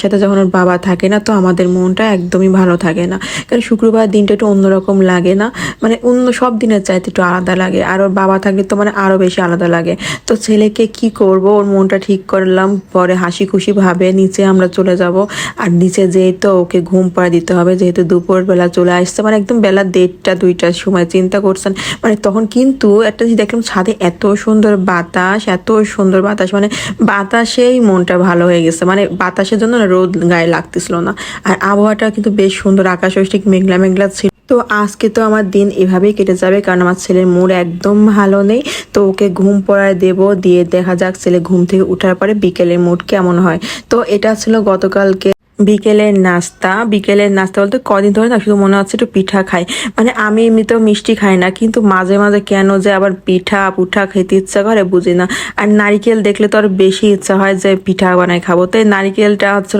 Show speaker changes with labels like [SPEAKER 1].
[SPEAKER 1] সাথে যখন ওর বাবা থাকে না, তো আমাদের মনটা একদমই ভালো থাকে না। কারণ শুক্রবার দিনটা একটু অন্যরকম লাগে না, মানে অন্য সব দিনের চাইতে একটু আলাদা লাগে। আর ওর বাবা থাকলে তো মানে আরো বেশি আলাদা লাগে। তো ছেলেকে কি করব, ওর মনটা ঠিক করলাম, পরে হাসি খুশি ভাবে নিচে আমরা চলে যাব। আর নিচে যেয়ে তো ওকে ঘুম পাড়া দিতে হবে, যেহেতু দুপুর বেলা চলে আসছে, মানে একদম বেলা 1:30 2টার সময়। চিন্তা করছেন মানে তখন কিন্তু একটা জিনিস দেখলাম, ছাদে এত সুন্দর বাতাস, এত সুন্দর বাতাস, মানে বাতাসেই মনটা ভালো হয়ে গেছে। মানে বাতাসের জন্য না রোদ গায়ে লাগতেছিল না। আর আবহাওয়াটা কিন্তু বেশ সুন্দর, আকাশ ঠিক মেঘলা মেঘলা ছিল। তো আজকে তো আমার দিন এভাবেই কেটে যাবে, কারণ আমার ছেলের মুড একদম ভালো নেই। তো ওকে ঘুম পড়ায় দেব, দিয়ে দেখা যাক ছেলে ঘুম থেকে উঠার পরে বিকেলের মুড কেমন হয়। তো এটা ছিল গতকালকে বিকেলের নাস্তা বলতে কদিন ধরে না শুধু মনে হচ্ছে একটু পিঠা খাই। মানে আমি এমনিতেও মিষ্টি খাই না, কিন্তু মাঝে মাঝে কেন যে আবার পিঠা পুঠা খেতে ইচ্ছা করে বুঝি না। আর নারিকেল দেখলে তো আর বেশি ইচ্ছা হয় যে পিঠা বানাই খাবো। তাই নারিকেলটা হচ্ছে